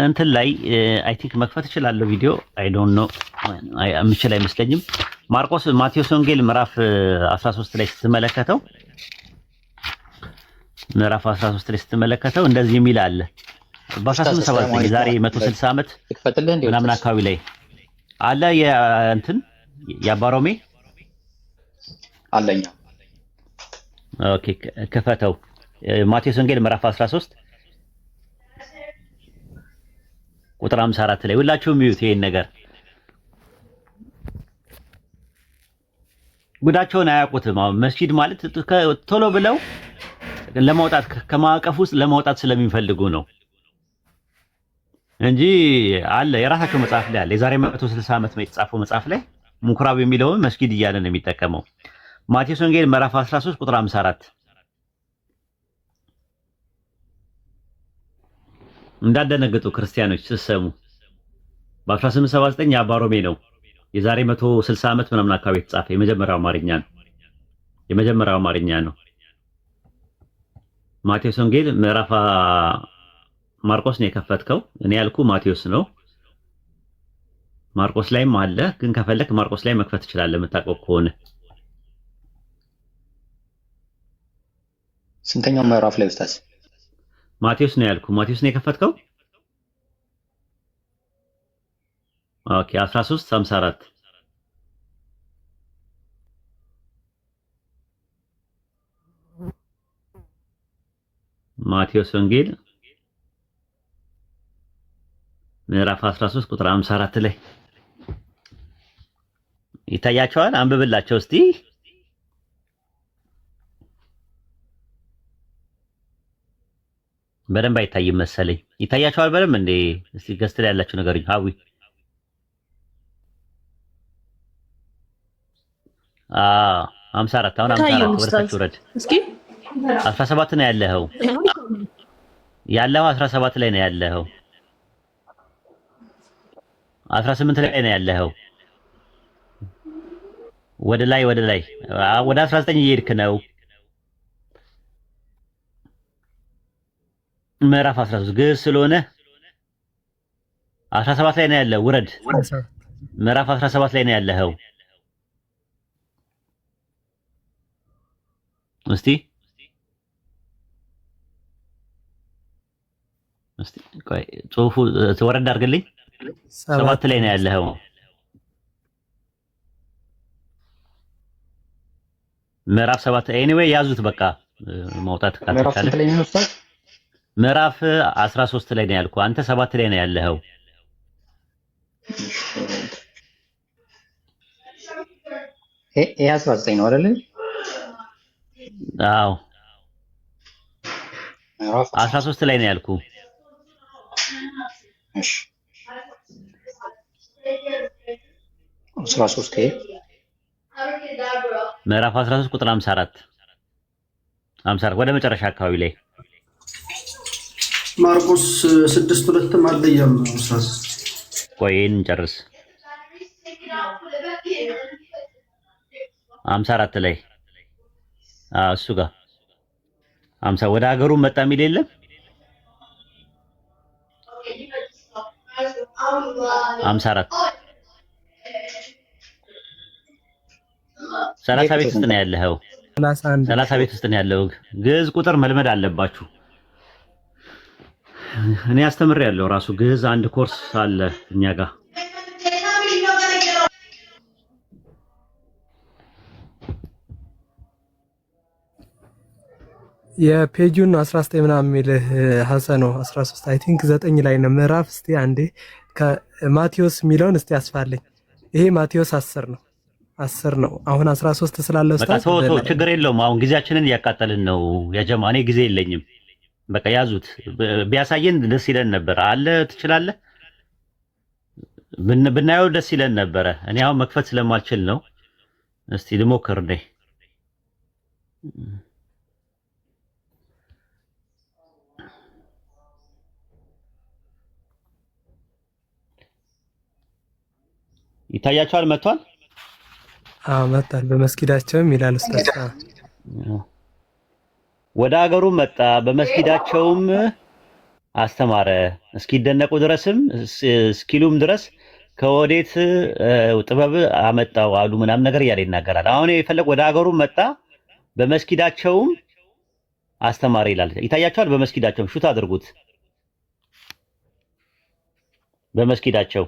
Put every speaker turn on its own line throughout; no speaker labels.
እንትን ላይ አይ ቲንክ መክፈት እችላለሁ ቪዲዮ አይ ዶንት ኖ የምችል አይመስለኝም። ማቴዎስ ወንጌል ምዕራፍ 13 ላይ ስትመለከተው እንደዚህ የሚል አለ። በ1879 ዛሬ 160 ዓመት ምናምን አካባቢ ላይ አለ የእንትን ያባሮሜ
አለኛ።
ኦኬ ከፈተው ማቴዎስ ወንጌል ምዕራፍ 13 ቁጥር 54 ላይ ሁላችሁም ይዩት ይሄን ነገር። ጉዳቸውን አያውቁትም። አሁን መስጂድ ማለት ቶሎ ብለው ለማውጣት ከማዕቀፍ ውስጥ ለማውጣት ስለሚፈልጉ ነው እንጂ አለ የራሳቸው መጽሐፍ ላይ አለ። የዛሬ 160 ዓመት ነው የተጻፈው መጽሐፍ ላይ ምኩራብ የሚለውን መስጊድ እያለ ነው የሚጠቀመው። ማቴዎስ ወንጌል ምዕራፍ 13 ቁጥር 54 እንዳደነገጡ ክርስቲያኖች ስትሰሙ በ1879 የአባሮሜ ነው የዛሬ 160 ዓመት ምናምን አካባቢ የተጻፈ የመጀመሪያው አማርኛ ነው። ማቴዎስ ወንጌል ምዕራፍ ማርቆስ ነው የከፈትከው። እኔ ያልኩ ማቴዎስ ነው። ማርቆስ ላይም አለ፣ ግን ከፈለክ ማርቆስ ላይ መክፈት ትችላለህ የምታውቀው ከሆነ።
ስንተኛው ምዕራፍ ላይ ኡስታዝ?
ማቴዎስ ነው ያልኩ። ማቴዎስ ነው የከፈትከው? ኦኬ 13:54 ማቴዎስ ወንጌል ምዕራፍ 13 ቁጥር 54 ላይ ይታያቸዋል። አንብብላቸው እስቲ። በደንብ አይታይም መሰለኝ። ይታያቸዋል በደንብ እንዴ? እስቲ ገስት ላይ ያላችሁ ነገር ሀዊ 54 አሁን 54 ወርታች ወረድ እስኪ 17 ነው ያለኸው 17 ላይ ነው ያለኸው 18 ላይ ነው ያለኸው ወደ ላይ ወደ 19 እየሄድክ ነው። ምዕራፍ 13 ግዕዝ ስለሆነ 17 ላይ ነው ያለው። ውረድ። ምዕራፍ 17 ላይ ነው ያለኸው። እስቲ ቆይ ጽሁፉ ወረድ አድርግልኝ። 7 ላይ ነው ያለኸው። ምዕራፍ 7 ኤኒዌይ ያዙት በቃ ማውጣት ካተቻለ ምዕራፍ 13 ላይ ነው ያልኩህ። አንተ 7 ላይ ነው ያለኸው።
ይሄ 19 ነው አይደል?
አዎ 13 ላይ ነው ያልኩህ።
እሺ 13
ምዕራፍ 13 ቁጥር 54 ወደ መጨረሻ አካባቢ ላይ
ማርቆስ 6:2 ማለያም ኡስታዝ።
ቆይን ጨርስ። 54 ላይ እሱ ጋር 50 ወደ ሀገሩ መጣ የሚል የለም። 54 30 ቤት ውስጥ ነው ያለኸው። 30 ቤት ውስጥ ነው ያለው። ግዕዝ ቁጥር መልመድ አለባችሁ። እኔ አስተምሬያለሁ ራሱ ግዕዝ አንድ ኮርስ አለ እኛ ጋር።
የፔጁን 19 ምናምን የሚልህ ሐሰኖ 13 አይ ቲንክ 9 ላይ ነው ምዕራፍ። እስቲ አንዴ ከማቴዎስ የሚለውን እስቲ አስፋልኝ። ይሄ ማቴዎስ 10 ነው። አሁን 13 ስላለው
በቃ ተው ችግር የለውም። አሁን ጊዜያችንን እያቃጠልን ነው ያጀማ። እኔ ጊዜ የለኝም። በቃ ያዙት። ቢያሳየን ደስ ይለን ነበር። አለ ትችላለህ ብናየው ደስ ይለን ነበረ። እኔ አሁን መክፈት ስለማልችል ነው። እስቲ ልሞክር እንዴ። ይታያቸዋል። መጥቷል።
መጥቷል። በመስጊዳቸውም ይላል ኡስታዝ።
ወደ አገሩ መጣ፣ በመስጊዳቸውም አስተማረ፣ እስኪደነቁ ድረስም እስኪሉም ድረስ ከወዴት ጥበብ አመጣው አሉ ምናምን ነገር እያለ ይናገራል። አሁን የፈለግ ወደ አገሩ መጣ፣ በመስጊዳቸውም አስተማረ ይላል። ይታያቸዋል። በመስጊዳቸው ሹት አድርጉት። በመስጊዳቸው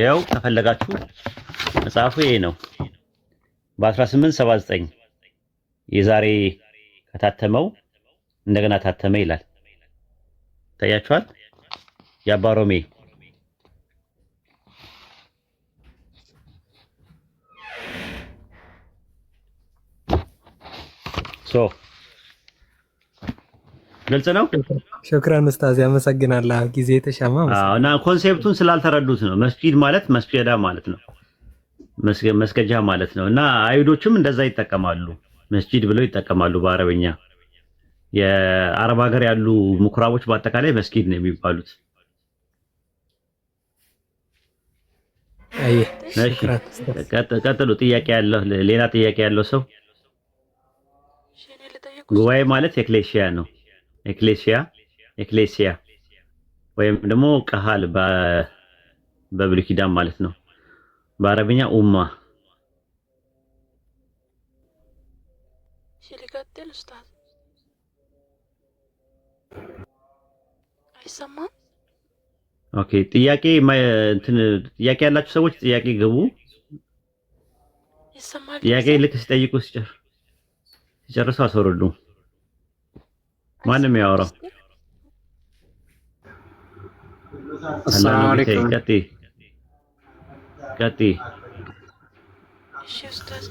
ያው ከፈለጋችሁ መጽሐፉ ይሄ ነው። በ1879 የዛሬ ከታተመው እንደገና ታተመ ይላል። ታያችኋል። ያባሮሜ ግልጽ ነው።
ሹክራን ኡስታዝ ያመሰግናለሁ። ጊዜ ተሻማ
እና ኮንሴፕቱን ስላልተረዱት ነው። መስጊድ ማለት መስገዳ ማለት ነው። መስገጃ ማለት ነው። እና አይሁዶችም እንደዛ ይጠቀማሉ። መስጂድ ብለው ይጠቀማሉ በአረበኛ። የአረብ ሀገር ያሉ ምኩራቦች በአጠቃላይ መስጊድ ነው የሚባሉት። ቀጥሉ። ጥያቄ ያለው ሌላ ጥያቄ ያለው ሰው? ጉባኤ ማለት ኤክሌሲያ ነው። ኤክሌሲያ ወይም ደግሞ ቀሃል በብሉይ ኪዳን ማለት ነው። በአረብኛ ኡማ።
ሲልቀጥል ኡስታዝ አይሰማም?
ኦኬ። ጥያቄ ያላችሁ ሰዎች ጥያቄ ግቡ።
ይሰማል?
ጥያቄ ልክ ሲጠይቁ ሲጨርሱ አስወርዱ። ማንም ያወራው?
አሰላሙ አለይኩም።
ቀጥይ።
እሺ ኡስታዝ፣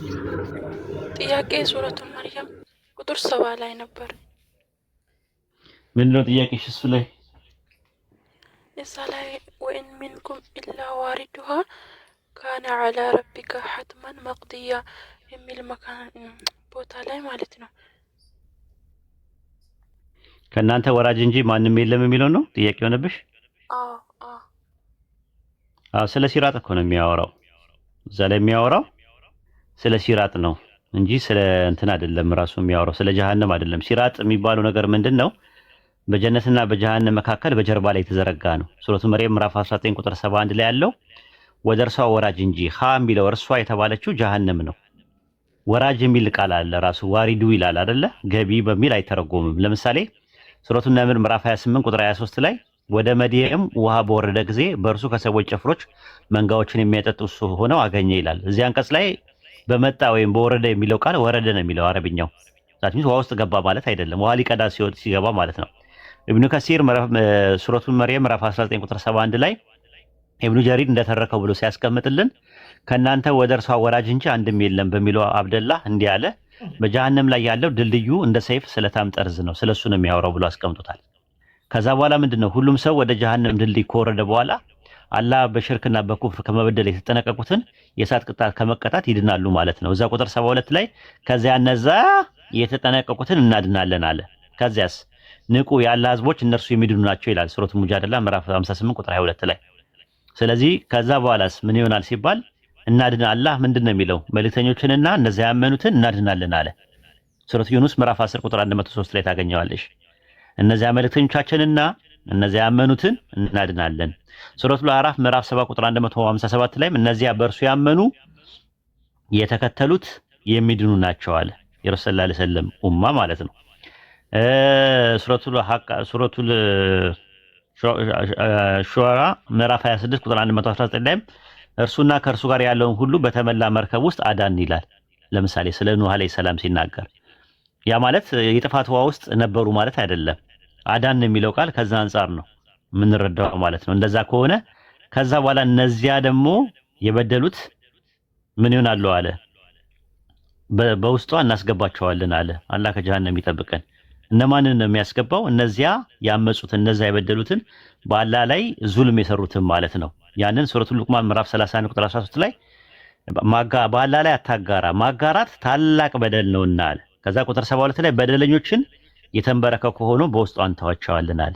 ጥያቄ ሱረቱል መርየም ቁጥር 7 ላይ ነበር።
ምንድነው ጥያቄሽ? እሱ ላይ
እዛ ላይ ወኢን ሚንኩም ኢላ ዋሪዱሃ ካነ ዐላ ረቢከ ሐትመን መቅድያ የሚል ቦታ ላይ ማለት ነው።
ከእናንተ ወራጅ እንጂ ማንም የለም የሚለው ነው ጥያቄ ሆነብሽ? አዎ ስለ ሲራጥ እኮ ነው የሚያወራው። እዛ ላይ የሚያወራው ስለ ሲራጥ ነው እንጂ ስለ እንትን አይደለም። ራሱ የሚያወራው ስለ ጀሃነም አይደለም። ሲራጥ የሚባለው ነገር ምንድነው? በጀነትና በጀሃነም መካከል በጀርባ ላይ የተዘረጋ ነው። ሱረቱ መርየም ምዕራፍ 19 ቁጥር 71 ላይ ያለው ወደ እርሷ ወራጅ እንጂ ሀ የሚለው እርሷ የተባለችው ጀሃነም ነው። ወራጅ የሚል ቃል አለ። ራሱ ዋሪዱ ይላል አይደለ? ገቢ በሚል አይተረጎምም። ለምሳሌ ሱረቱ ነምል ምዕራፍ 28 ቁጥር 23 ላይ ወደ መድየም ውሃ በወረደ ጊዜ በእርሱ ከሰዎች ጭፍሮች መንጋዎችን የሚያጠጡ እሱ ሆነው አገኘ ይላል። እዚህ አንቀጽ ላይ በመጣ ወይም በወረደ የሚለው ቃል ወረደ ነው የሚለው አረብኛው። ዛትሚስ ውሃ ውስጥ ገባ ማለት አይደለም። ውሃ ሊቀዳ ሲገባ ማለት ነው። ኢብኑ ከሲር ሱረቱ መርየም ምዕራፍ 19 ቁጥር 71 ላይ ኢብኑ ጀሪር እንደተረከው ብሎ ሲያስቀምጥልን ከናንተ ወደ እርሷ ወራጅ እንጂ አንድም የለም በሚለው አብደላህ እንዲህ አለ። በጀሃነም ላይ ያለው ድልድዩ እንደ ሰይፍ ስለታም ጠርዝ ነው፣ ስለሱ ነው የሚያወራው ብሎ አስቀምጦታል። ከዛ በኋላ ምንድነው ሁሉም ሰው ወደ ጀሃነም ድልድይ ከወረደ በኋላ አላህ በሽርክና በኩፍር ከመበደል የተጠነቀቁትን የእሳት ቅጣት ከመቀጣት ይድናሉ ማለት ነው። እዛ ቁጥር 72 ላይ ከዚያ እነዛ የተጠነቀቁትን እናድናለን አለ። ከዚያስ ንቁ ያለ ህዝቦች እነርሱ የሚድኑ ናቸው ይላል ሱረቱ ሙጃደላ ምዕራፍ 58 ቁጥር 22 ላይ። ስለዚህ ከዛ በኋላስ ምን ይሆናል ሲባል እናድን አላህ ምንድነው የሚለው? መልእክተኞችንና እነዚያ ያመኑትን እናድናለን አለ። ሱረቱ ዩኑስ ምዕራፍ 10 ቁጥር 103 ላይ ታገኘዋለሽ። እነዚያ መልእክተኞቻችንና እነዚያ ያመኑትን እናድናለን። ሱረቱ አዕራፍ ምዕራፍ 7 ቁጥር 157 ላይም እነዚያ በእርሱ ያመኑ የተከተሉት የሚድኑ ናቸው አለ። የረሱል ሰለላሁ ዐለይሂ ወሰለም ኡማ ማለት ነው። ሱረቱ ሹዓራ ምዕራፍ 26 ቁጥር 119 ላይም እርሱና ከእርሱ ጋር ያለውን ሁሉ በተመላ መርከብ ውስጥ አዳን ይላል። ለምሳሌ ስለ ኑህ አለይሂ ሰላም ሲናገር ያ ማለት የጥፋት ውሃ ውስጥ ነበሩ ማለት አይደለም። አዳን የሚለው ቃል ከዛ አንፃር ነው የምንረዳው ማለት ነው። እንደዛ ከሆነ ከዛ በኋላ እነዚያ ደግሞ የበደሉት ምን ይሆናሉ አለ? በውስጧ እናስገባቸዋለን አለ። አላህ ከጀሃነም ይጠብቀን። እነማንን ነው የሚያስገባው? እነዚያ ያመጹት፣ እነዚያ የበደሉትን በአላህ ላይ ዙልም የሰሩትን ማለት ነው። ያንን ሱረቱ ሉቅማን ምዕራፍ 31 ቁጥር 13 ላይ በአላህ ላይ አታጋራ፣ ማጋራት ታላቅ በደል ነውና አለ። ከዛ ቁጥር 72 ላይ በደለኞችን የተንበረከኩ ሆኖ በውስጡ አንተዋቸዋለን አለ።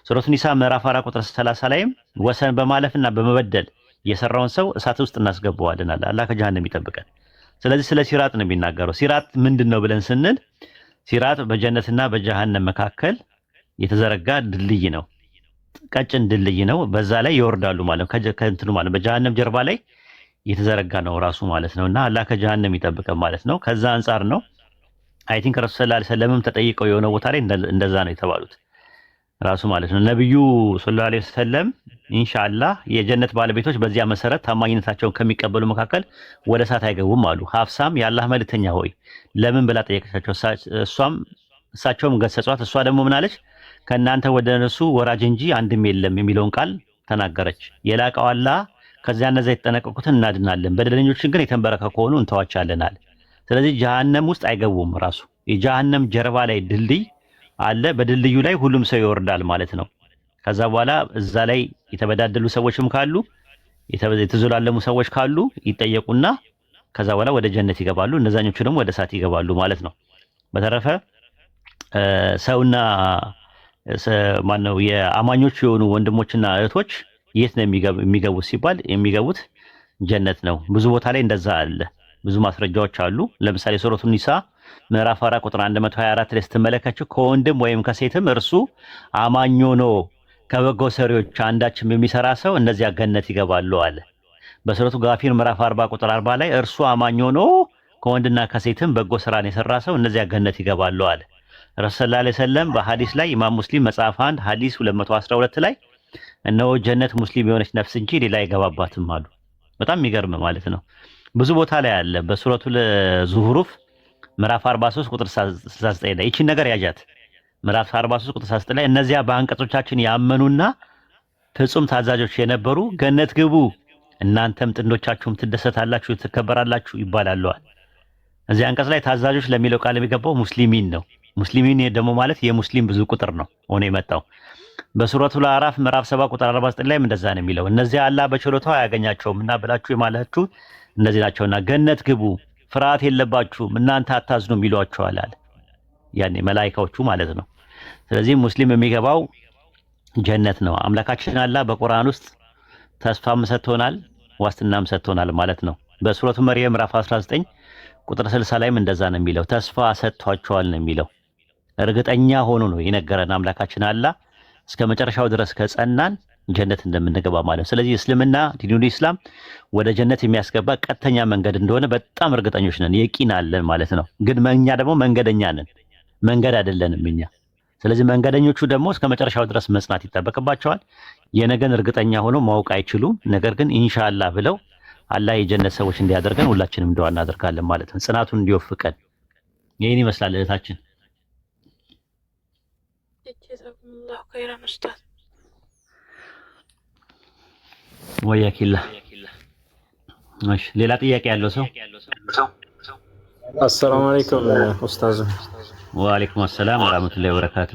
ሱረቱ ኒሳ ምዕራፍ 4 ቁጥር 30 ላይም ወሰን በማለፍና በመበደል የሰራውን ሰው እሳት ውስጥ እናስገባዋለን አለ። አላህ ከጀሃነም ይጠብቀን። ስለዚህ ስለ ሲራጥ ነው የሚናገረው። ሲራጥ ምንድነው ብለን ስንል ሲራጥ በጀነትና በጀሃነም መካከል የተዘረጋ ድልድይ ነው። ቀጭን ድልድይ ነው። በዛ ላይ ይወርዳሉ ማለት ከእንትኑ ማለት በጀሃነም ጀርባ ላይ የተዘረጋ ነው ራሱ ማለት ነውና አላህ ከጀሃነም ይጠብቀን ማለት ነው። ከዛ አንፃር ነው አይ ቲንክ ረሱል ሰለላሁ ዐለይሂ ወሰለም ተጠይቀው የሆነ ቦታ ላይ እንደዛ ነው የተባሉት ራሱ ማለት ነው። ነብዩ ሰለላሁ ዐለይሂ ወሰለም ኢንሻአላህ የጀነት ባለቤቶች በዚያ መሰረት ታማኝነታቸውን ከሚቀበሉ መካከል ወደ እሳት አይገቡም አሉ። ሀፍሳም የአላህ መልእክተኛ ሆይ ለምን ብላ ጠየቀቻቸው። እሳቸውም ገሰጿት። እሷ ደግሞ ምን አለች? ከእናንተ ወደ እነሱ ወራጅ እንጂ አንድም የለም የሚለውን ቃል ተናገረች። የላቀው አላህ ከዚያ እነዛ የተጠነቀቁትን እናድናለን፣ በደለኞችን ግን የተንበረከኩ ሆኑ እንተዋቻለናል። ስለዚህ ጀሃነም ውስጥ አይገቡም። ራሱ የጀሃነም ጀርባ ላይ ድልድይ አለ። በድልድዩ ላይ ሁሉም ሰው ይወርዳል ማለት ነው። ከዛ በኋላ እዛ ላይ የተበዳደሉ ሰዎችም ካሉ የተዘላለሙ ሰዎች ካሉ ይጠየቁና ከዛ በኋላ ወደ ጀነት ይገባሉ። እነዛኞቹ ደግሞ ወደ እሳት ይገባሉ ማለት ነው። በተረፈ ሰውና ማነው የአማኞች የሆኑ ወንድሞችና እህቶች የት ነው የሚገቡት ሲባል የሚገቡት ጀነት ነው። ብዙ ቦታ ላይ እንደዛ አለ። ብዙ ማስረጃዎች አሉ። ለምሳሌ ሱረቱ ኒሳ ምዕራፍ 4 ቁጥር 124 ላይ ስትመለከቱ ከወንድም ወይም ከሴትም እርሱ አማኝ ሆኖ ከበጎ ሰሪዎች አንዳችም የሚሰራ ሰው እነዚያ ገነት ይገባሉ አለ። በሱረቱ ጋፊር ምዕራፍ 40 ቁጥር 40 ላይ እርሱ አማኝ ሆኖ ከወንድና ከሴትም በጎ ስራን የሰራ ሰው እነዚያ ገነት ይገባሉ አለ። ረሱል ሰለላሁ ዐለይሂ ወሰለም በሐዲስ ላይ ኢማም ሙስሊም መጽሐፍ 1 ሐዲስ 212 ላይ እነሆ ጀነት ሙስሊም የሆነች ነፍስ እንጂ ሌላ አይገባባትም አሉ። በጣም የሚገርም ማለት ነው። ብዙ ቦታ ላይ አለ። በሱረቱ ዙሁሩፍ ምዕራፍ 43 ቁጥር 69 ላይ እቺን ነገር ያጃት። ምዕራፍ 43 ቁጥር 69 ላይ እነዚያ በአንቀጾቻችን ያመኑና ፍጹም ታዛዦች የነበሩ ገነት ግቡ፣ እናንተም ጥንዶቻችሁም ትደሰታላችሁ፣ ትከበራላችሁ ይባላሉ። እዚህ አንቀጽ ላይ ታዛዦች ለሚለው ቃል የሚገባው ሙስሊሚን ነው። ሙስሊሚን ደግሞ ማለት የሙስሊም ብዙ ቁጥር ነው ሆኖ የመጣው። በሱረቱ አዕራፍ ምዕራፍ 7 ቁጥር 49 ላይ እንደዛ ነው የሚለው። እነዚያ አላህ በችሎታው አያገኛቸውም እና ብላችሁ የማላችሁ እነዚህ ናቸውና ገነት ግቡ፣ ፍርሃት የለባችሁም፣ እናንተ አታዝኑም ይሏቸዋል አለ። ያኔ መላእክቶቹ ማለት ነው። ስለዚህ ሙስሊም የሚገባው ጀነት ነው። አምላካችን አላህ በቁርአን ውስጥ ተስፋም ሰጥቶናል፣ ዋስትናም ሰጥቶናል ማለት ነው። በሱረቱ መርየም ምዕራፍ 19 ቁጥር 60 ላይም እንደዛ ነው የሚለው። ተስፋ ሰጥቷቸዋል ነው የሚለው። እርግጠኛ ሆኖ ነው የነገረን አምላካችን አላህ እስከ መጨረሻው ድረስ ከጸናን ጀነት እንደምንገባ ማለት ነው። ስለዚህ እስልምና ዲኑል ኢስላም ወደ ጀነት የሚያስገባ ቀጥተኛ መንገድ እንደሆነ በጣም እርግጠኞች ነን፣ የቂን አለን ማለት ነው። ግን እኛ ደግሞ መንገደኛ ነን፣ መንገድ አይደለንም እኛ። ስለዚህ መንገደኞቹ ደግሞ እስከ መጨረሻው ድረስ መጽናት ይጠበቅባቸዋል። የነገን እርግጠኛ ሆኖ ማወቅ አይችሉም። ነገር ግን ኢንሻአላህ ብለው አላህ የጀነት ሰዎች እንዲያደርገን ሁላችንም እንደዋ እናደርጋለን ማለት ነው። ጽናቱን እንዲወፍቀን። ይሄን ይመስላል እህታችን።
ጀዛኩሙላሁ ኸይራን ኡስታዝ።
ወያኪላ እሺ፣ ሌላ ጥያቄ ያለው ሰው?
አሰላሙ አለይኩም ኡስታዝ።
ወአለይኩም ሰላም ወራህመቱላሂ ወበረካቱ።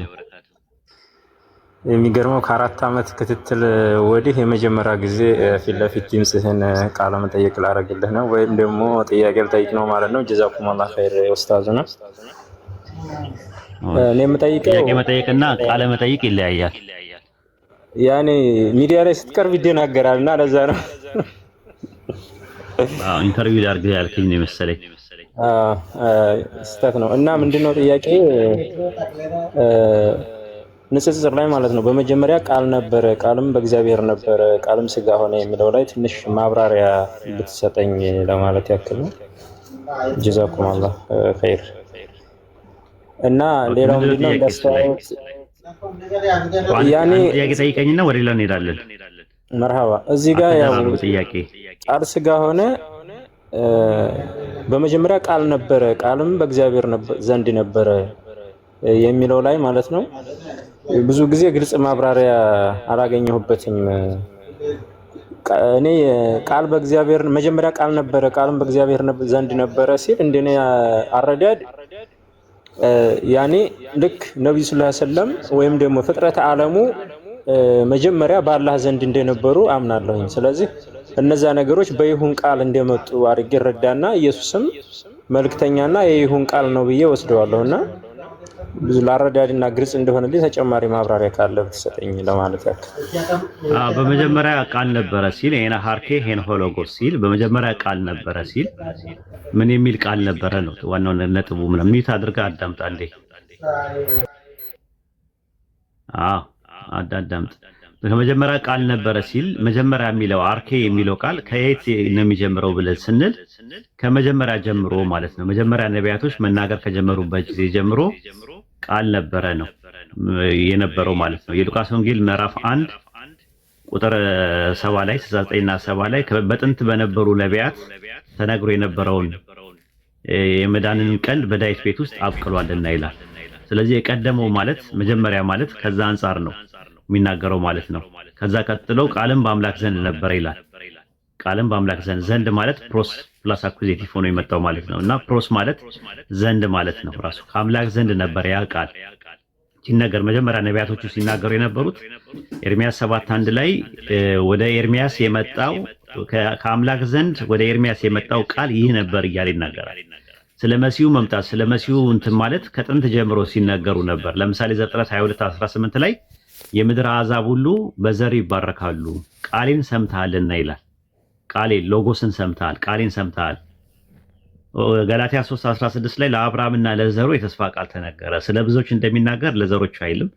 የሚገርመው ከ4 ዓመት ክትትል ወዲህ የመጀመሪያ ጊዜ ፊት ለፊት ድምጽህን ቃለ መጠይቅ ላደርግልህ ነው፣ ወይም ደግሞ ጥያቄ ልጠይቅ ነው ማለት ነው። ጀዛኩሙላህ ኸይር ኡስታዝ ነው። እኔ የምጠይቀው
ጥያቄ መጠይቅና ቃለ መጠይቅ ይለያያል።
ያኔ ሚዲያ ላይ ስትቀርብ ይደናገራልና ለዛ ነው።
ኢንተርቪው ላድርግ ያልከኝ ነው መሰለኝ።
ስህተት ነው። እና ምንድነው ጥያቄ ንጽጽር ላይ ማለት ነው። በመጀመሪያ ቃል ነበረ፣ ቃልም በእግዚአብሔር ነበረ፣ ቃልም ስጋ ሆነ የሚለው ላይ ትንሽ ማብራሪያ ብትሰጠኝ ለማለት ያክል ነው። ጀዛኩሙላህ ኸይር። እና ሌላው ምንድነው እንዳስተዋወቅ ያኔ
ጥያቄ ጠይቀኝና ወደ ሌላ እንሄዳለን።
መርሃባ። እዚህ ጋር ያው
ጥያቄ
ቃል ስጋ ሆነ፣ በመጀመሪያ ቃል ነበረ፣ ቃልም በእግዚአብሔር ዘንድ ነበረ የሚለው ላይ ማለት ነው። ብዙ ጊዜ ግልጽ ማብራሪያ አላገኘሁበትም። እኔ ቃል በእግዚአብሔር መጀመሪያ ቃል ነበረ፣ ቃልም በእግዚአብሔር ዘንድ ነበረ ሲል እንደኔ አረዳድ ያኔ ልክ ነብዩ ሰለላሁ ዐለይሂ ወሰለም ወይም ደግሞ ፍጥረት ዓለሙ መጀመሪያ በአላህ ዘንድ እንደነበሩ አምናለሁኝ። ስለዚህ እነዛ ነገሮች በይሁን ቃል እንደመጡ አድርጌ ረዳና ኢየሱስም መልእክተኛና የይሁን ቃል ነው ብዬ ወስደዋለሁና ብዙ ላረዳድና ግልጽ እንደሆነልኝ ተጨማሪ ማብራሪያ ካለ ብትሰጠኝ ለማለት ያክል።
በመጀመሪያ ቃል ነበረ ሲል ሄና ሃርኬ ሄን ሆሎጎስ ሲል በመጀመሪያ ቃል ነበረ ሲል ምን የሚል ቃል ነበረ ነው ዋናው ነጥቡ። ምን ሚት አድርጋ አዳምጣ እንዴ? አዳምጥ። በመጀመሪያ ቃል ነበረ ሲል መጀመሪያ የሚለው አርኬ የሚለው ቃል ከየት ነው የሚጀምረው ብለን ስንል ከመጀመሪያ ጀምሮ ማለት ነው። መጀመሪያ ነቢያቶች መናገር ከጀመሩበት ጊዜ ጀምሮ ቃል ነበረ ነው የነበረው ማለት ነው። የሉቃስ ወንጌል ምዕራፍ 1 ቁጥር 7 ላይ 69 እና 70 ላይ በጥንት በነበሩ ነቢያት ተነግሮ የነበረውን የመዳንን ቀን በዳዊት ቤት ውስጥ አብቅሏልና ይላል። ስለዚህ የቀደመው ማለት መጀመሪያ ማለት ከዛ አንፃር ነው የሚናገረው ማለት ነው። ከዛ ቀጥሎ ቃልም በአምላክ ዘንድ ነበረ ይላል። ቃልም በአምላክ ዘንድ ማለት ፕሮስ ፕላስ አኩዜቲቭ ሆኖ የመጣው ማለት ነው። እና ፕሮስ ማለት ዘንድ ማለት ነው። ራሱ ከአምላክ ዘንድ ነበረ ያ ቃል ሲናገር መጀመሪያ ነቢያቶቹ ሲናገሩ የነበሩት ኤርሚያስ 7:1 ላይ ወደ ኤርሚያስ የመጣው ከአምላክ ዘንድ ወደ ኤርሚያስ የመጣው ቃል ይህ ነበር እያለ ይናገራል። ስለ መሲሁ መምጣት ስለ መሲሁ እንትን ማለት ከጥንት ጀምሮ ሲናገሩ ነበር። ለምሳሌ ዘፍጥረት 22:18 ላይ የምድር አሕዛብ ሁሉ በዘር ይባረካሉ ቃሌን ሰምተሃልና ይላል። ቃሌን ሎጎስን ሰምተሃል፣ ቃሌን ሰምተሃል። ገላትያ 3:16 ላይ ለአብርሃምና ለዘሩ የተስፋ ቃል ተነገረ። ስለ ብዙዎች እንደሚናገር ለዘሮች አይልም።